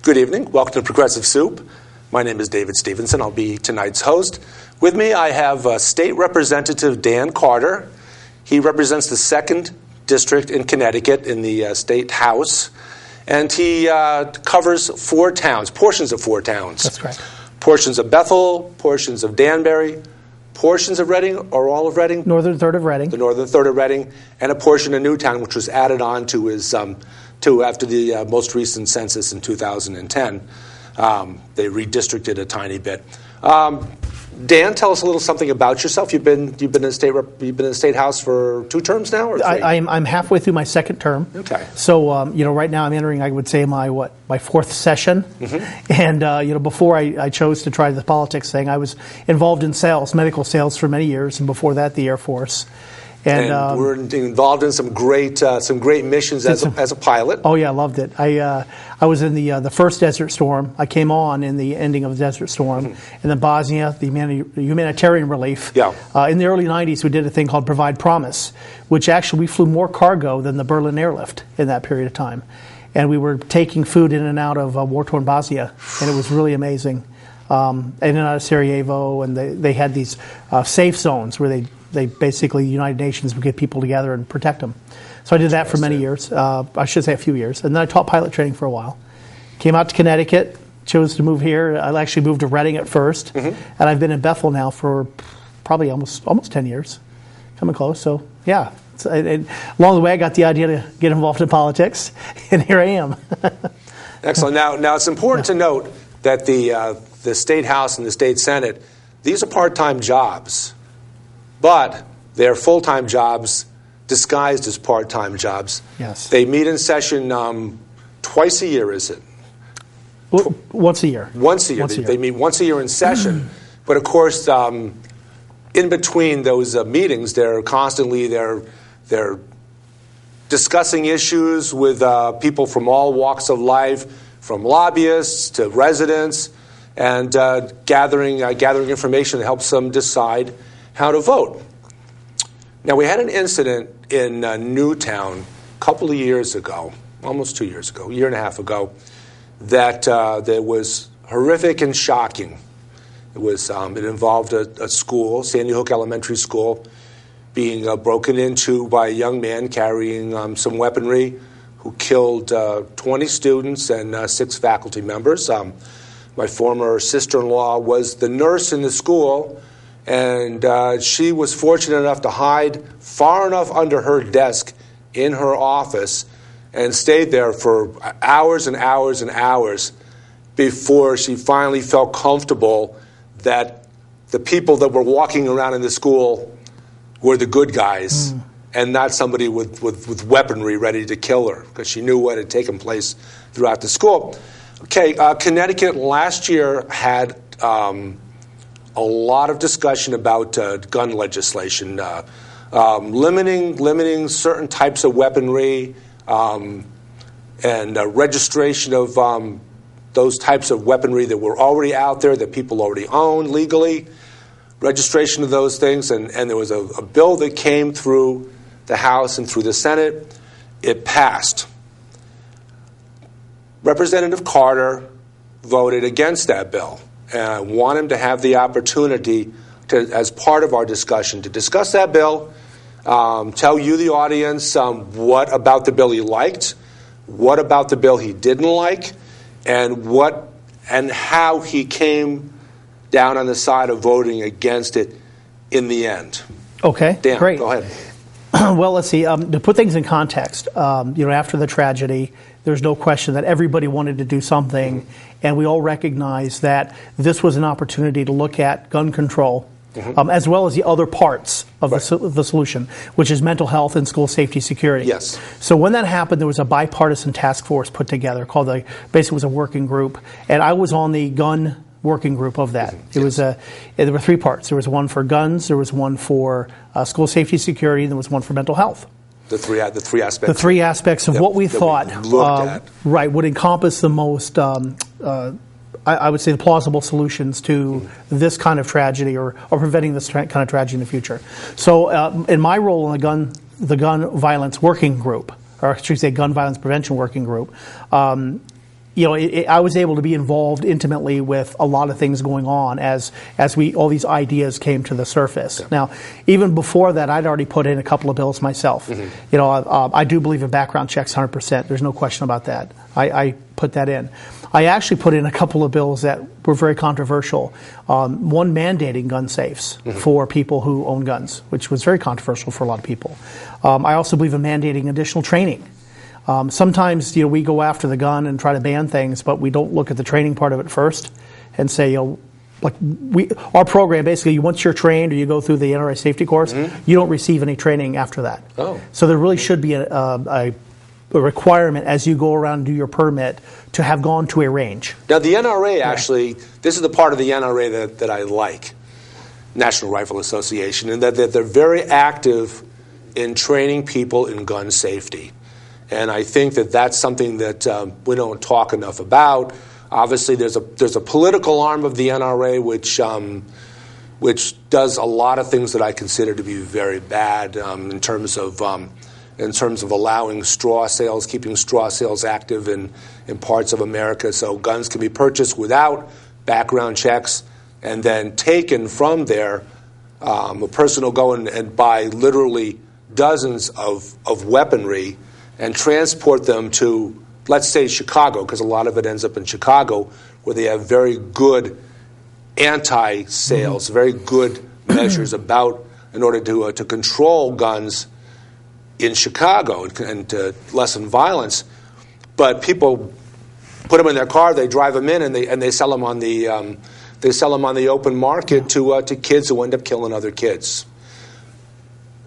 Good evening. Welcome to Progressive Soup. My name is David Stevenson. I'll be tonight's host. With me, I have State Representative Dan Carter. He represents the 2nd District in Connecticut in the State House. And he covers 4 towns, portions of 4 towns. That's correct. Portions of Bethel, portions of Danbury, portions of Reading, or all of Reading? Northern third of Reading. The northern third of Reading, and a portion of Newtown, which was added on to his after the most recent census in 2010. They redistricted a tiny bit. Dan, tell us a little something about yourself. You've been in the state house for 2 terms now, or 3? I'm halfway through my 2nd term. Okay. So right now I'm entering, I would say, my 4th session. Mm-hmm. And before I chose to try the politics thing, I was involved in sales, medical sales, for many years, and before that the Air Force. And we're involved in some great missions as a pilot. Oh yeah, I loved it. I was in the first Desert Storm. I came on in the ending of the Desert Storm, and then Bosnia, the humanitarian relief. Yeah. In the early '90s, we did a thing called Provide Promise, which actually we flew more cargo than the Berlin airlift in that period of time, and we were taking food in and out of war-torn Bosnia, and it was really amazing. In and out of Sarajevo, and they had these safe zones where they basically, the United Nations would get people together and protect them. So I did that for many years. I should say a few years. And then I taught pilot training for a while. Came out to Connecticut, chose to move here. I actually moved to Reading at first. Mm-hmm. And I've been in Bethel now for probably almost 10 years. Coming close. So, yeah. Along the way, I got the idea to get involved in politics. And here I am. Excellent. Now it's important to note that the State House and the State Senate, these are part-time jobs. But they're full-time jobs disguised as part-time jobs. Yes. They meet in session twice a year, is it? Once a year. Once a year. They meet once a year in session. But, of course, in between those meetings, they're constantly they're discussing issues with people from all walks of life, from lobbyists to residents, and gathering information that helps them decide how to vote. Now, we had an incident in Newtown a couple of years ago, almost 2 years ago, a year and a half ago, that was horrific and shocking. It involved a school, Sandy Hook Elementary School, being broken into by a young man carrying some weaponry who killed 20 students and 6 faculty members. My former sister-in-law was the nurse in the school, and she was fortunate enough to hide far enough under her desk in her office and stayed there for hours and hours and hours before she finally felt comfortable that the people that were walking around in the school were the good guys and not somebody with weaponry ready to kill her, because she knew what had taken place throughout the school. Okay, Connecticut last year had a lot of discussion about gun legislation, limiting certain types of weaponry and registration of those types of weaponry that were already out there that people already own legally, registration of those things. And there was a bill that came through the House and through the Senate. It passed. Representative Carter voted against that bill. And I want him to have the opportunity to, as part of our discussion, to discuss that bill, tell you, the audience, what about the bill he liked, what about the bill he didn't like, and how he came down on the side of voting against it in the end. Okay, Dan, great. Go ahead. Well, let's see. To put things in context, after the tragedy, there's no question that everybody wanted to do something, and we all recognized that this was an opportunity to look at gun control, as well as the other parts of the solution, which is mental health and school safety security. Yes. So when that happened, there was a bipartisan task force put together called basically was a working group, and I was on the gun working group of that. It was there were 3 parts. There was one for guns, there was one for school safety security, and there was one for mental health. The three aspects. The 3 aspects of what we thought would encompass the most, I would say, the plausible solutions to this kind of tragedy or preventing this kind of tragedy in the future. So, in my role in the gun violence working group, or I should say, gun violence prevention working group. I was able to be involved intimately with a lot of things going on as all these ideas came to the surface. Yeah. Now, even before that, I'd already put in a couple of bills myself. Mm-hmm. I do believe in background checks 100%. There's no question about that. I put that in. I actually put in a couple of bills that were very controversial. One mandating gun safes mm-hmm. for people who own guns, which was very controversial for a lot of people. I also believe in mandating additional training. Sometimes, we go after the gun and try to ban things, but we don't look at the training part of it first and say, our program basically, once you're trained or you go through the NRA safety course, mm-hmm. you don't receive any training after that. Oh. So there really should be a requirement as you go around and do your permit to have gone to a range. Now, the NRA actually, this is the part of the NRA that I like, National Rifle Association, and that they're very active in training people in gun safety. And I think that that's something that we don't talk enough about. Obviously, there's a political arm of the NRA which does a lot of things that I consider to be very bad in terms of allowing straw sales, keeping straw sales active in parts of America, so guns can be purchased without background checks and then taken from there. A person will go and buy literally dozens of weaponry and transport them to, let's say, Chicago, because a lot of it ends up in Chicago, where they have very good anti-sales, mm-hmm. very good measures in order to control guns in Chicago and to lessen violence. But people put them in their car, they drive them in, and they sell them on the open market to kids who end up killing other kids.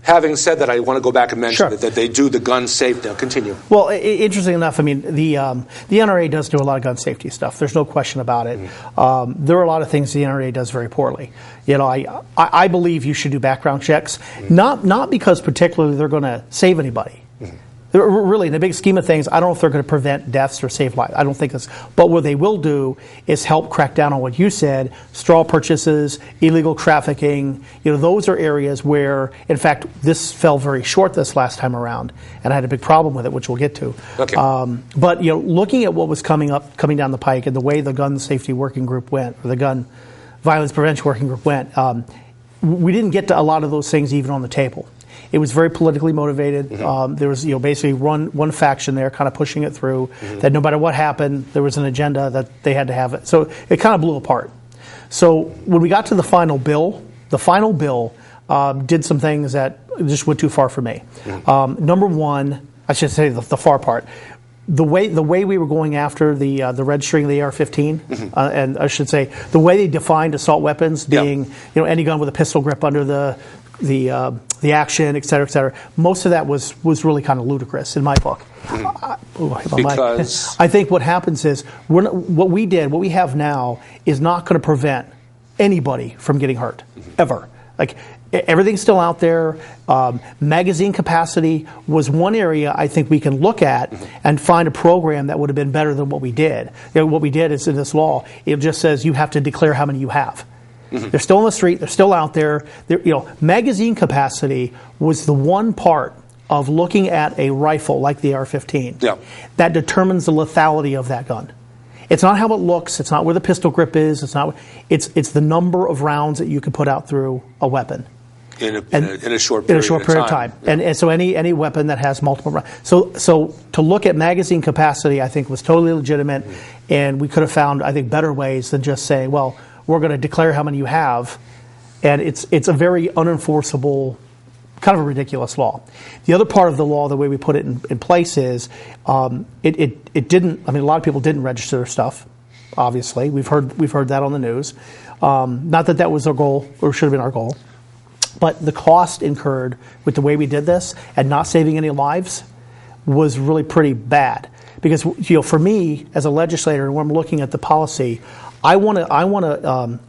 Having said that, I want to go back and mention sure. that they do the gun safe. Now, continue. Well, interesting enough, I mean, the NRA does do a lot of gun safety stuff. There's no question about it. Mm-hmm. There are a lot of things the NRA does very poorly. I believe you should do background checks, mm-hmm. not because particularly they're going to save anybody. Mm-hmm. Really, in the big scheme of things, I don't know if they're going to prevent deaths or save lives. I don't think that's. But what they will do is help crack down on what you said: straw purchases, illegal trafficking. Those are areas where, in fact, this fell very short this last time around, and I had a big problem with it, which we'll get to. Okay. But looking at what was coming down the pike, and the way the gun safety working group went, or the gun violence prevention working group went, we didn't get to a lot of those things even on the table. It was very politically motivated. Mm-hmm. There was, basically one faction there kind of pushing it through. Mm-hmm. That no matter what happened, there was an agenda that they had to have it. So it kind of blew apart. So when we got to the final bill did some things that just went too far for me. Mm-hmm. Number one, I should say the far part. The way we were going after the registering of the AR-15, mm-hmm. And I should say the way they defined assault weapons being any gun with a pistol grip under the action, et cetera, most of that was really kind of ludicrous in my book. Mm-hmm. Because I think what happens is what we have now is not going to prevent anybody from getting hurt, mm-hmm. ever. Like, everything's still out there. Magazine capacity was one area I think we can look at mm-hmm. and find a program that would have been better than what we did. What we did is in this law, it just says you have to declare how many you have. Mm-hmm. They're still on the street. They're still out there. Magazine capacity was the one part of looking at a rifle like the AR-15 that determines the lethality of that gun. It's not how it looks. It's not where the pistol grip is. It's the number of rounds that you can put out through a weapon in a short period of time. Yeah. And so any weapon that has multiple rounds. So to look at magazine capacity, I think was totally legitimate, mm-hmm. and we could have found, I think, better ways than just saying, well, we're going to declare how many you have, and it's a very unenforceable, kind of a ridiculous law. The other part of the law, the way we put it in place is, it didn't. I mean, a lot of people didn't register their stuff. Obviously, we've heard that on the news. Not that was our goal, or should have been our goal, but the cost incurred with the way we did this and not saving any lives was really pretty bad. Because for me as a legislator, when I'm looking at the policy, I want to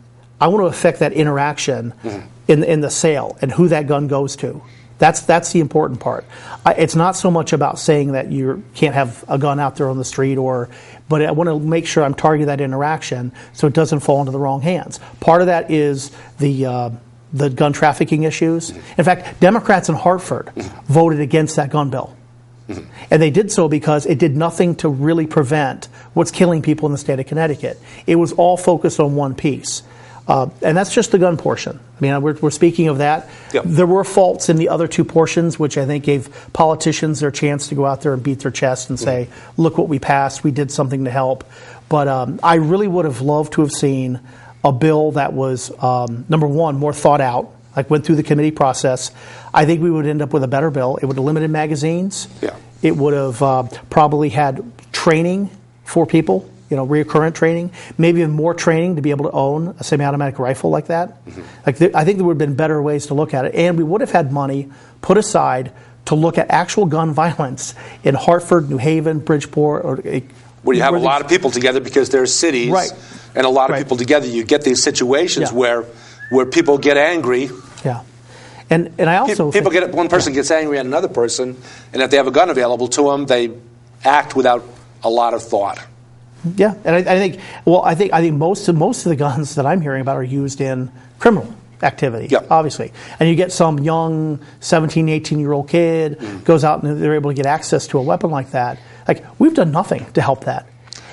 affect that interaction mm-hmm. in the sale and who that gun goes to. That's the important part. It's not so much about saying that you can't have a gun out there on the street, but I want to make sure I'm targeting that interaction so it doesn't fall into the wrong hands. Part of that is the gun trafficking issues. In fact, Democrats in Hartford voted against that gun bill. And they did so because it did nothing to really prevent what's killing people in the state of Connecticut. It was all focused on one piece. And that's just the gun portion. I mean, we're speaking of that. Yep. There were faults in the other two portions, which I think gave politicians their chance to go out there and beat their chest and say, look what we passed, we did something to help. But I really would have loved to have seen a bill that was, number one, more thought out, like went through the committee process. I think we would end up with a better bill. It would have limited magazines. Yeah. It would have probably had training for people, reoccurrent training, maybe even more training to be able to own a semi-automatic rifle like that. I think there would have been better ways to look at it. And we would have had money put aside to look at actual gun violence in Hartford, New Haven, Bridgeport. Where you have a lot of people together because there's cities. Right. And a lot of people together, you get these situations where people get angry. Yeah, and I also people get one person gets angry at another person, and if they have a gun available to them, they act without a lot of thought. Yeah, and I think most of the guns that I'm hearing about are used in criminal activity, obviously. And you get some young 17, 18-year-old kid goes out and they're able to get access to a weapon like that. Like, we've done nothing to help that.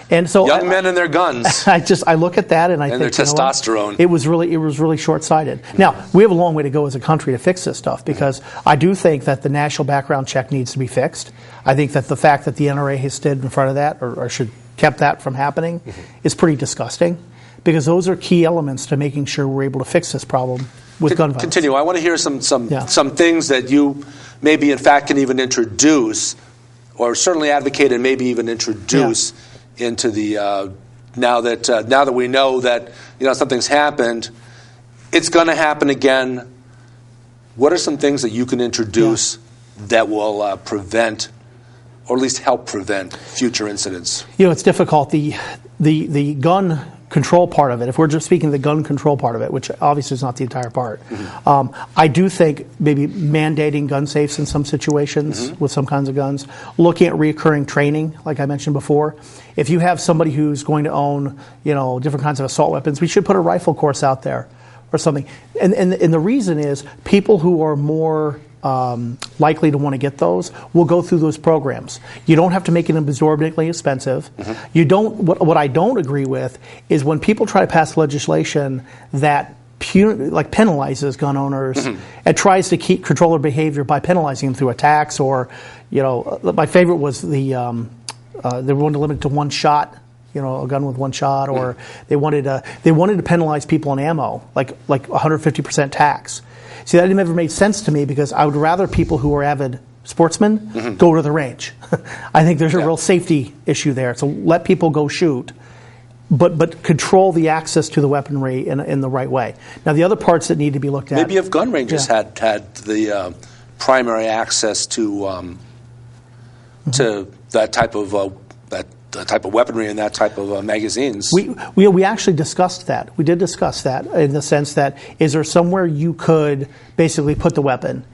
And so young men and their guns. I look at that and I think their testosterone. It was really short-sighted. Now, we have a long way to go as a country to fix this stuff because I do think that the national background check needs to be fixed. I think that the fact that the NRA has stood in front of that or should kept that from happening is pretty disgusting because those are key elements to making sure we're able to fix this problem with gun violence. Continue. I want to hear some things that you maybe in fact can even introduce or certainly advocate and maybe even introduce into the now that we know that something's happened, it's going to happen again. What are some things that you can introduce that will prevent, or at least help prevent, future incidents? It's difficult. The gun control part of it, if we're just speaking the gun control part of it, which obviously is not the entire part, I do think maybe mandating gun safes in some situations with some kinds of guns, looking at reoccurring training, like I mentioned before. If you have somebody who's going to own, different kinds of assault weapons, we should put a rifle course out there or something. And the reason is people who are more likely to want to get those will go through those programs. You don't have to make it exorbitantly expensive. You don't. What I don't agree with is when people try to pass legislation that penalizes gun owners and tries to keep control their behavior by penalizing them through a tax or, my favorite was they wanted to limit it to one shot. A gun with one shot, or they wanted to penalize people on ammo, like 150% tax. See, that never made sense to me because I would rather people who are avid sportsmen go to the range. I think there's a real safety issue there. So let people go shoot, but control the access to the weaponry in the right way. Now, the other parts that need to be looked at. Maybe if gun ranges had the primary access to that type of the type of weaponry and that type of magazines. We actually discussed that. We did discuss that in the sense that is there somewhere you could basically put the weapon?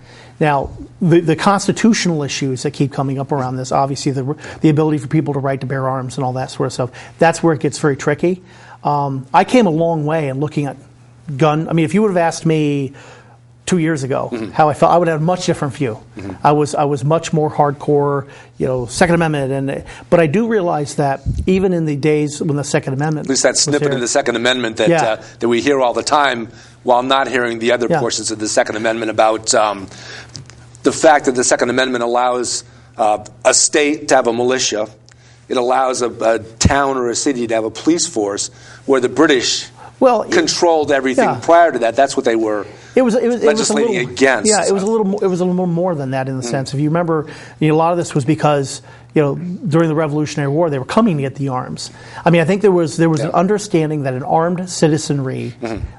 Now, the constitutional issues that keep coming up around this, obviously the ability for people to right to bear arms and all that sort of stuff, that's where it gets very tricky. I came a long way in looking at gun. I mean, if you would have asked me 2 years ago how I felt, I would have a much different view. I was much more hardcore, Second Amendment, but I do realize that even in the days when the Second Amendment, at least that snippet of the Second Amendment that we hear all the time, while not hearing the other portions of the Second Amendment about the fact that the Second Amendment allows a state to have a militia, it allows a town or a city to have a police force, where the British controlled everything prior to that. That's what they were legislating against. Yeah, it was a little more than that in the sense. If you remember, a lot of this was because during the Revolutionary War they were coming to get the arms. I mean, I think there was an understanding that an armed citizenry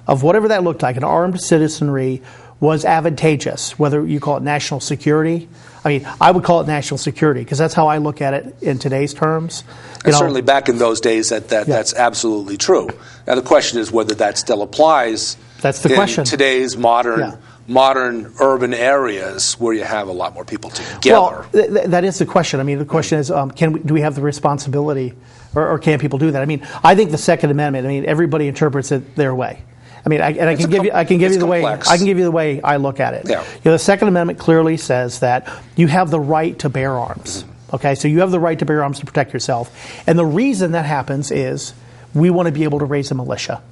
of whatever that looked like, an armed citizenry was advantageous. Whether you call it national security. I mean, I would call it national security because that's how I look at it in today's terms. And certainly back in those days, that's absolutely true. Now the question is whether that still applies. That's the question. Today's modern urban areas where you have a lot more people together. Well, that is the question. I mean, the question is, do we have the responsibility, or can people do that? I mean, I think the Second Amendment. I mean, everybody interprets it their way. I mean, I can give you the way I look at it. Yeah. The Second Amendment clearly says that you have the right to bear arms. Okay, so you have the right to bear arms to protect yourself. And the reason that happens is we want to be able to raise a militia,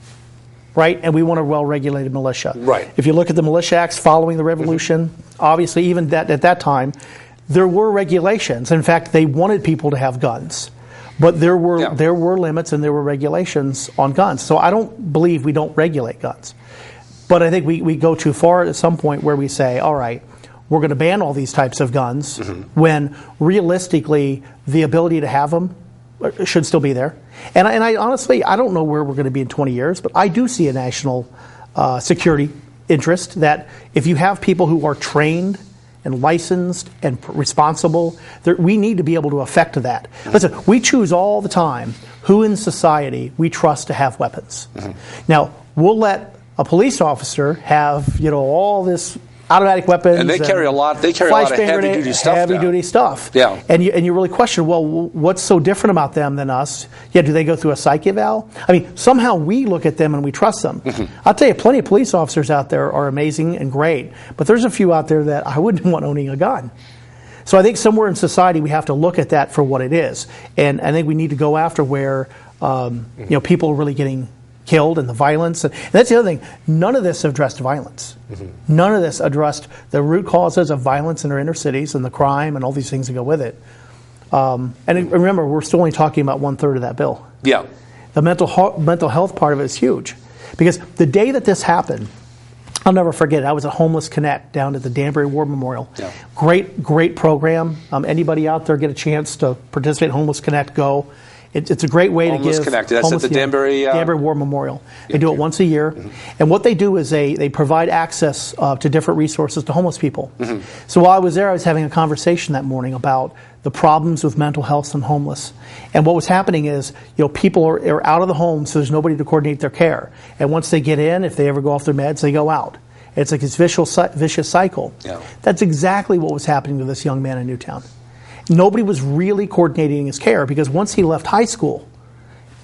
right? And we want a well-regulated militia. Right. If you look at the militia acts following the Revolution, obviously even at that time, there were regulations. In fact, they wanted people to have guns. But there were limits and there were regulations on guns. So I don't believe we don't regulate guns. But I think we go too far at some point where we say, all right, we're going to ban all these types of guns when realistically the ability to have them should still be there. And I honestly, I don't know where we're going to be in 20 years, but I do see a national security interest that if you have people who are trained and licensed and responsible, we need to be able to affect that. Listen, we choose all the time who in society we trust to have weapons. Now, we'll let a police officer have, all this automatic weapons, and they carry a lot. They carry a lot of heavy-duty stuff. Heavy-duty stuff. Yeah. And you really question, well, what's so different about them than us? Yeah, do they go through a psych eval? I mean, somehow we look at them and we trust them. I'll tell you, plenty of police officers out there are amazing and great, but there's a few out there that I wouldn't want owning a gun. So I think somewhere in society we have to look at that for what it is, and I think we need to go after where people are really getting killed and the violence. And that's the other thing. None of this addressed violence. None of this addressed the root causes of violence in our inner cities and the crime and all these things that go with it. And remember, we're still only talking about 1/3 of that bill. Yeah. The mental health part of it is huge. Because the day that this happened, I'll never forget it. I was at Homeless Connect down at the Danbury War Memorial. Yeah. Great program. Anybody out there get a chance to participate in Homeless Connect, go. It's a great way to give. Homeless Connect. That's at the Danbury War Memorial. They do it once a year. And what they do is they provide access to different resources to homeless people. So while I was there, I was having a conversation that morning about the problems with mental health and homeless. And what was happening is, people are out of the home, so there's nobody to coordinate their care. And once they get in, if they ever go off their meds, they go out. It's like this vicious cycle. Yeah. That's exactly what was happening to this young man in Newtown. Nobody was really coordinating his care because once he left high school,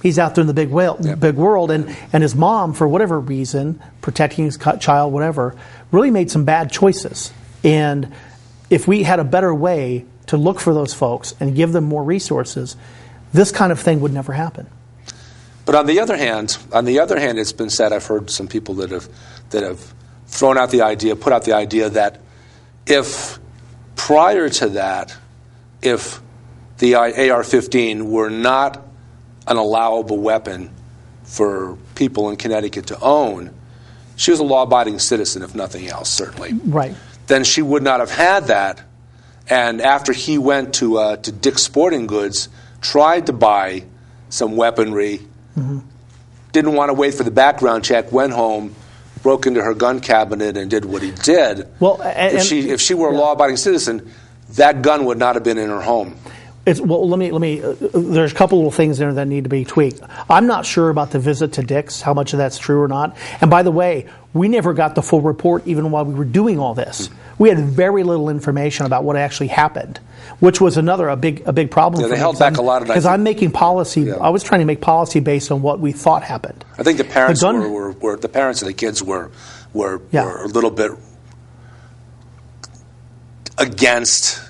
he's out there in the big world, and his mom, for whatever reason, protecting his child, whatever, really made some bad choices. And if we had a better way to look for those folks and give them more resources, this kind of thing would never happen. But on the other hand, it's been said, I've heard some people that have thrown out the idea, put out the idea that if prior to that, if the AR-15 were not an allowable weapon for people in Connecticut to own, she was a law-abiding citizen, if nothing else, certainly. Right. Then she would not have had that. And after he went to Dick's Sporting Goods, tried to buy some weaponry, didn't want to wait for the background check, went home, broke into her gun cabinet, and did what he did. Well, if she were a law-abiding citizen, that gun would not have been in her home. Let me. There's a couple of things there that need to be tweaked. I'm not sure about the visit to Dick's, how much of that's true or not. And by the way, we never got the full report even while we were doing all this. We had very little information about what actually happened, which was a big problem. Yeah, they held back a lot of it. Because I'm making policy. Yeah. I was trying to make policy based on what we thought happened. I think the parents were the parents of the kids were a little bit against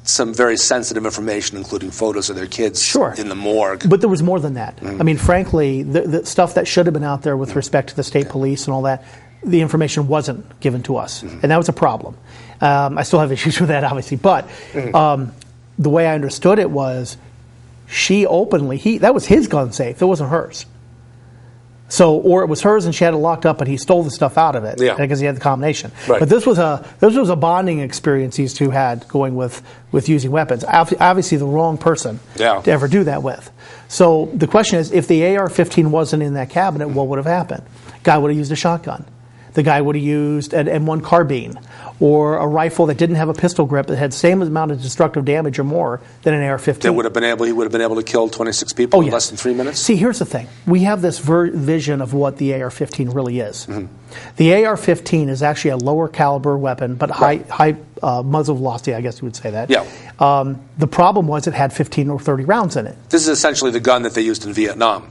some very sensitive information, including photos of their kids in the morgue. But there was more than that. I mean, frankly, the stuff that should have been out there with respect to the state police and all that, the information wasn't given to us. And that was a problem. I still have issues with that, obviously. But the way I understood it was that was his gun safe. It wasn't hers. So, or it was hers and she had it locked up, but he stole the stuff out of it because he had the combination. Right. But this was a bonding experience these two had going with using weapons. Obviously, the wrong person to ever do that with. So the question is, if the AR-15 wasn't in that cabinet, what would have happened? Guy would have used a shotgun. The guy would have used an M1 carbine or a rifle that didn't have a pistol grip that had the same amount of destructive damage or more than an AR-15. He would have been able to kill 26 people in less than 3 minutes? See, here's the thing. We have this vision of what the AR-15 really is. The AR-15 is actually a lower caliber weapon, but high muzzle velocity, I guess you would say that. Yeah. The problem was it had 15 or 30 rounds in it. This is essentially the gun that they used in Vietnam.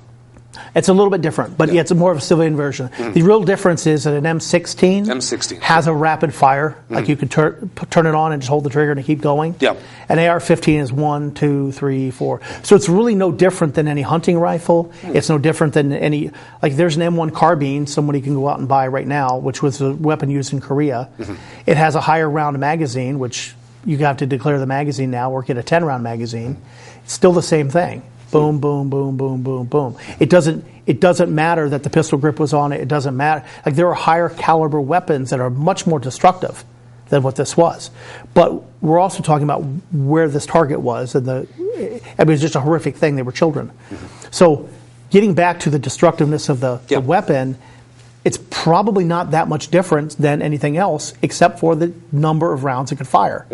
It's a little bit different, but yeah, it's more of a civilian version. The real difference is that an M16 has a rapid fire, like you could turn it on and just hold the trigger and keep going. Yeah. An AR-15 is 1, 2, 3, 4. So it's really no different than any hunting rifle. It's no different than any, like there's an M1 carbine somebody can go out and buy right now, which was a weapon used in Korea. It has a higher round magazine, which you have to declare the magazine now or get a 10-round magazine. It's still the same thing. Boom, boom, boom, boom, boom, boom. It doesn't matter that the pistol grip was on it. It doesn't matter. Like there are higher caliber weapons that are much more destructive than what this was. But we're also talking about where this target was, and it was just a horrific thing. They were children. So getting back to the destructiveness of the weapon, it's probably not that much different than anything else except for the number of rounds it could fire,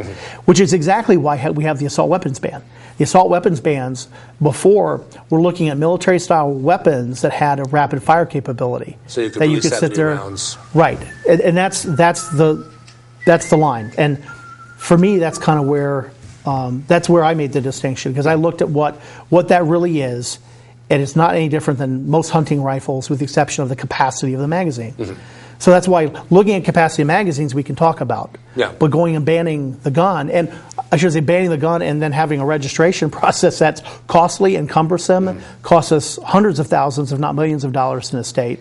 which is exactly why we have the assault weapons ban. The assault weapons bans before were looking at military-style weapons that had a rapid fire capability. So you could release that many rounds. Right, and that's the line. And for me, that's kind of where I made the distinction, because I looked at what that really is. And it's not any different than most hunting rifles, with the exception of the capacity of the magazine. So that's why looking at capacity of magazines we can talk about. Yeah. But going and banning the gun, and I should say banning the gun and then having a registration process that's costly and cumbersome, costs us hundreds of thousands, if not millions of dollars in the state,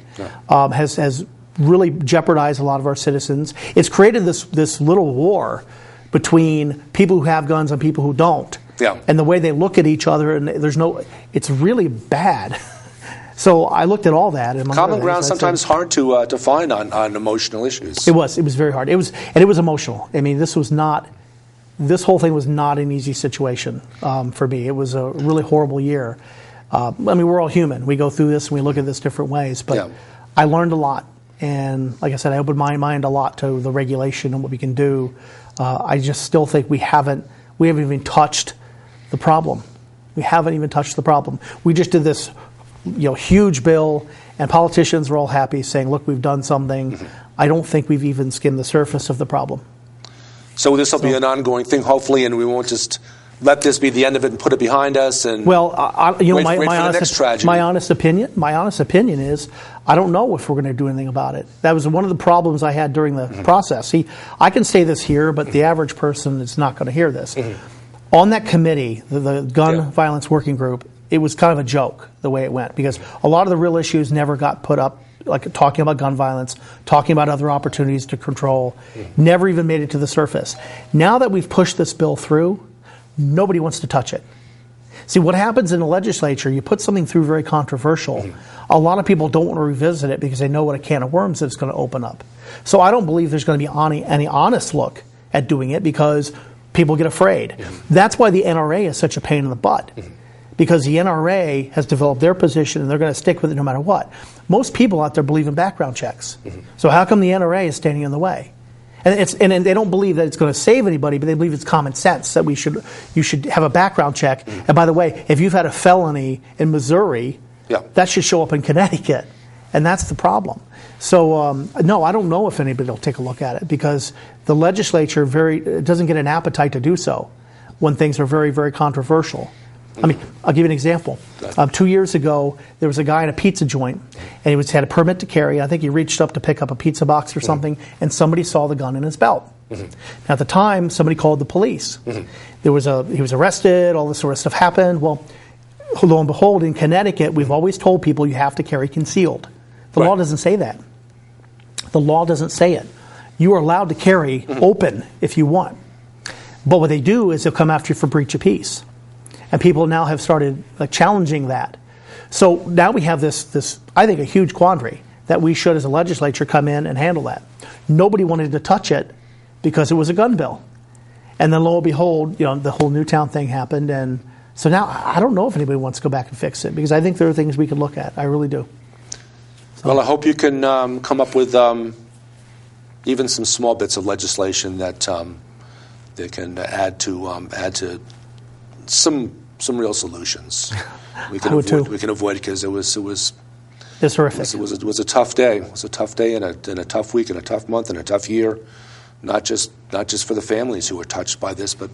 has really jeopardized a lot of our citizens. It's created this little war between people who have guns and people who don't. Yeah. And the way they look at each other, and it's really bad. So I looked at all that. And common ground sometimes hard to find on emotional issues. It was very hard. It was emotional. I mean, this whole thing was not an easy situation for me. It was a really horrible year. I mean, we're all human. We go through this and we look at this different ways. But I learned a lot. And like I said, I opened my mind a lot to the regulation and what we can do. I just still think we haven't even touched the problem. We haven't even touched the problem. We just did this, huge bill, and politicians were all happy, saying, "Look, we've done something." I don't think we've even skimmed the surface of the problem. So this will be an ongoing thing, hopefully, and we won't just let this be the end of it and put it behind us. And wait for the next tragedy. My honest opinion is, I don't know if we're going to do anything about it. That was one of the problems I had during the process. I can say this here, but the average person is not going to hear this. On that committee, the Gun Violence Working Group, it was kind of a joke the way it went, because a lot of the real issues never got put up, like talking about gun violence, talking about other opportunities to control, never even made it to the surface. Now that we've pushed this bill through, nobody wants to touch it. See, what happens in the legislature, you put something through very controversial, a lot of people don't want to revisit it because they know what a can of worms it's going to open up. So I don't believe there's going to be any honest look at doing it, because people get afraid. That's why the NRA is such a pain in the butt, because the NRA has developed their position and they're going to stick with it no matter what. Most people out there believe in background checks. So how come the NRA is standing in the way? And they don't believe that it's going to save anybody, but they believe it's common sense that you should have a background check. And by the way, if you've had a felony in Missouri, that should show up in Connecticut. And that's the problem. So, no, I don't know if anybody will take a look at it, because the legislature doesn't get an appetite to do so when things are very, very controversial. I mean, I'll give you an example. 2 years ago, there was a guy in a pizza joint, and he had a permit to carry. I think he reached up to pick up a pizza box or something, and somebody saw the gun in his belt. Now, at the time, somebody called the police. He was arrested, all this sort of stuff happened. Well, lo and behold, in Connecticut, we've always told people you have to carry concealed. The law doesn't say that. The law doesn't say it. You are allowed to carry open if you want. But what they do is they'll come after you for breach of peace. And people now have started challenging that. So now we have this, I think, a huge quandary that we should, as a legislature, come in and handle that. Nobody wanted to touch it because it was a gun bill. And then lo and behold, the whole Newtown thing happened. And so now I don't know if anybody wants to go back and fix it, because I think there are things we could look at. I really do. Well, I hope you can come up with even some small bits of legislation that they can add to some real solutions. We can avoid because it was horrific. It was a tough day. It was a tough day and a tough week and a tough month and a tough year. Not just for the families who were touched by this, but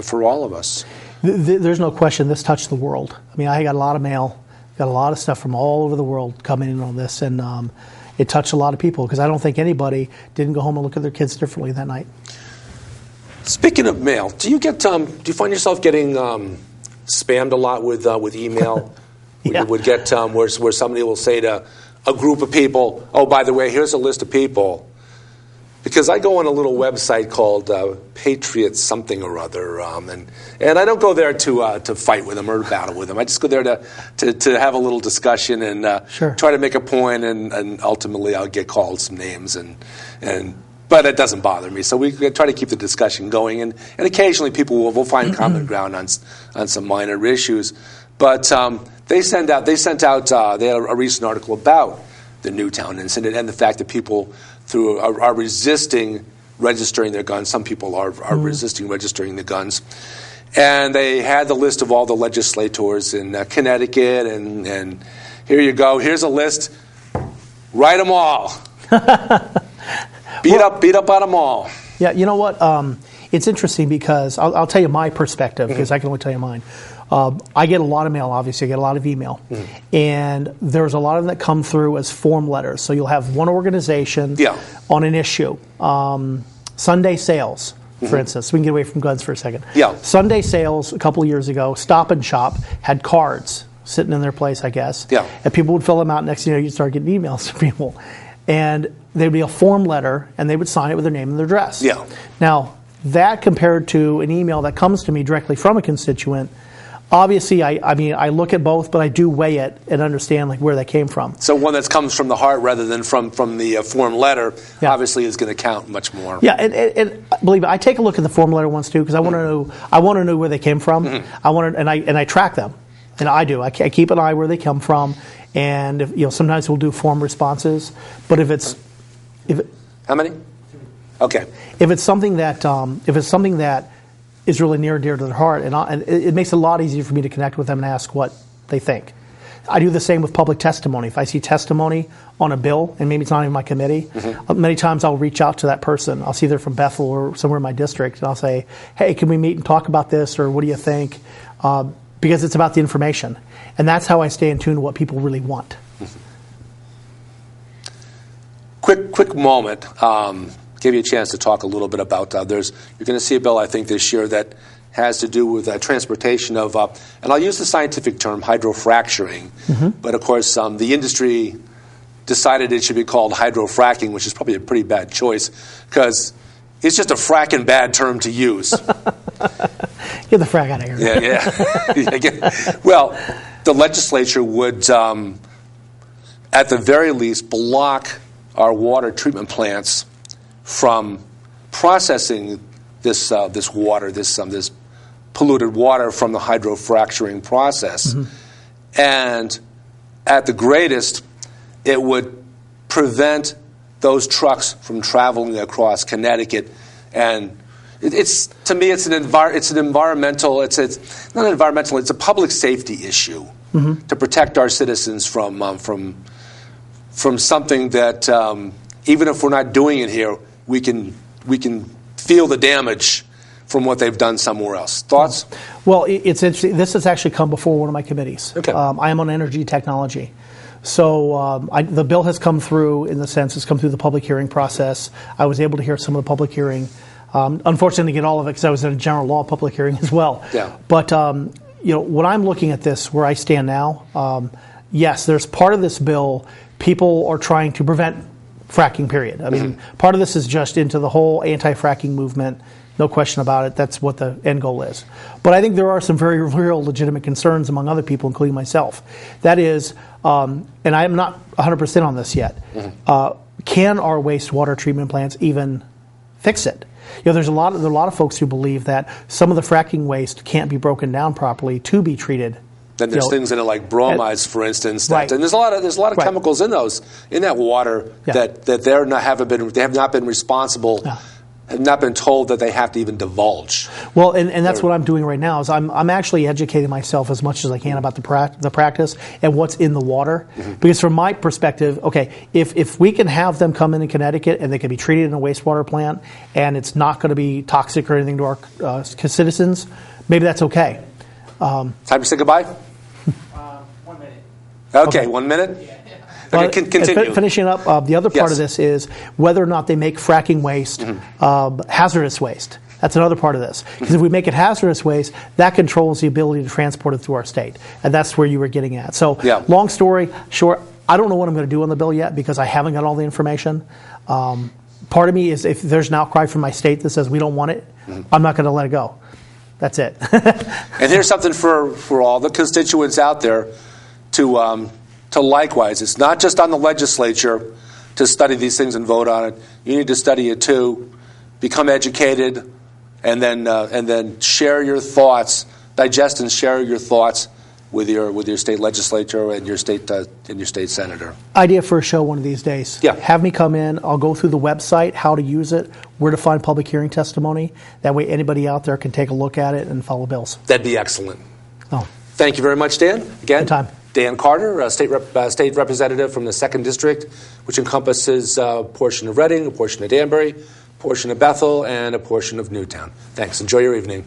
for all of us. There's no question this touched the world. I mean, I got a lot of mail Got a lot of stuff from all over the world coming in on this, and it touched a lot of people because I don't think anybody didn't go home and look at their kids differently that night. Speaking of mail, do you find yourself getting spammed a lot with email? Yeah. You would get where somebody will say to a group of people, "Oh, by the way, here's a list of people." Because I go on a little website called Patriot something or other, and I don't go there to fight with them or battle with them. I just go there to have a little discussion and Sure. try to make a point, and ultimately I'll get called some names, but it doesn't bother me. So we try to keep the discussion going, and occasionally people will find common ground on some minor issues. But they sent out they had a recent article about the Newtown incident and the fact that people are resisting registering their guns. Some people are resisting registering the guns. And they had the list of all the legislators in Connecticut, and here you go. Here's a list. Write them all. Beat up on them all. Yeah, you know what? It's interesting because I'll tell you my perspective because I can only tell you mine. I get a lot of mail, obviously. I get a lot of email. And there's a lot of them that come through as form letters. So you'll have one organization on an issue. Sunday Sales, for instance. We can get away from guns for a second. Yeah. Sunday Sales, a couple of years ago, Stop and Shop had cards sitting in their place, I guess. Yeah. And people would fill them out. Next thing you know, you'd start getting emails from people. And there'd be a form letter, and they would sign it with their name and their address. Yeah. Now, that compared to an email that comes to me directly from a constituent, obviously, I mean, I look at both, but I do weigh it and understand like where that came from. So one that comes from the heart rather than from the form letter, obviously, is going to count much more. Yeah, and believe me, I take a look at the form letter ones too because I want to know. I want to know where they came from. I want to, and I track them, and I do. I keep an eye where they come from, and if, sometimes we'll do form responses. But if How many? Okay. If it's something that is really near and dear to their heart, and it makes it a lot easier for me to connect with them and ask what they think. I do the same with public testimony. If I see testimony on a bill, and maybe it's not even my committee, many times I'll reach out to that person. I'll see they're from Bethel or somewhere in my district, and I'll say, hey, can we meet and talk about this, or what do you think? Because it's about the information. And that's how I stay in tune to what people really want. Quick moment. Give you a chance to talk a little bit about you're going to see a bill, I think, this year that has to do with transportation of, and I'll use the scientific term, hydrofracturing. But, of course, the industry decided it should be called hydrofracking, which is probably a pretty bad choice because it's just a fracking bad term to use. Get the frack out of here. Yeah. Well, the legislature would, at the very least, block our water treatment plants from processing this water, this polluted water from the hydrofracturing process. And at the greatest, it would prevent those trucks from traveling across Connecticut. And it's to me, it's an environmental. It's not environmental. It's a public safety issue to protect our citizens from something that even if we're not doing it here, we can feel the damage from what they've done somewhere else. Thoughts? Well, it's interesting. This has actually come before one of my committees. Okay. I am on energy technology. So the bill has come through in the sense it's come through the public hearing process. I was able to hear some of the public hearing. Unfortunately, get all of it because I was in a general law public hearing as well. Yeah. But when I'm looking at this, where I stand now, yes, there's part of this bill. People are trying to prevent fracking, period. I mean, part of this is just into the whole anti-fracking movement. No question about it. That's what the end goal is. But I think there are some very real legitimate concerns among other people, including myself. That is, and I am not 100% on this yet, can our wastewater treatment plants even fix it? There are a lot of folks who believe that some of the fracking waste can't be broken down properly to be treated. Then there's things in it like bromides, for instance, right. And there's a lot of chemicals in that water that they have not been responsible, have not been told that they have to even divulge. Well, and that's what I'm doing right now is I'm actually educating myself as much as I can about the practice and what's in the water. Because from my perspective, okay, if we can have them come in Connecticut and they can be treated in a wastewater plant and it's not going to be toxic or anything to our citizens, maybe that's okay. Time to say goodbye? 1 minute. Okay, 1 minute? Well, Okay, continue. Finishing up, the other part Yes. of this is whether or not they make fracking waste hazardous waste. That's another part of this. Because if we make it hazardous waste, that controls the ability to transport it through our state. And that's where you were getting at. So, long story short, I don't know what I'm going to do on the bill yet because I haven't got all the information. Part of me is if there's an outcry from my state that says we don't want it, I'm not going to let it go. That's it. And here's something for all the constituents out there to likewise. It's not just on the legislature to study these things and vote on it. You need to study it too, become educated, and then share your thoughts, digest and share your thoughts with your state legislature and your state senator. Idea for a show one of these days. Yeah. Have me come in. I'll go through the website, how to use it, where to find public hearing testimony. That way anybody out there can take a look at it and follow bills. That'd be excellent. Oh. Thank you very much, Dan. Again, Anytime. Dan Carter, state representative from the 2nd District, which encompasses a portion of Reading, a portion of Danbury, a portion of Bethel, and a portion of Newtown. Thanks. Enjoy your evening.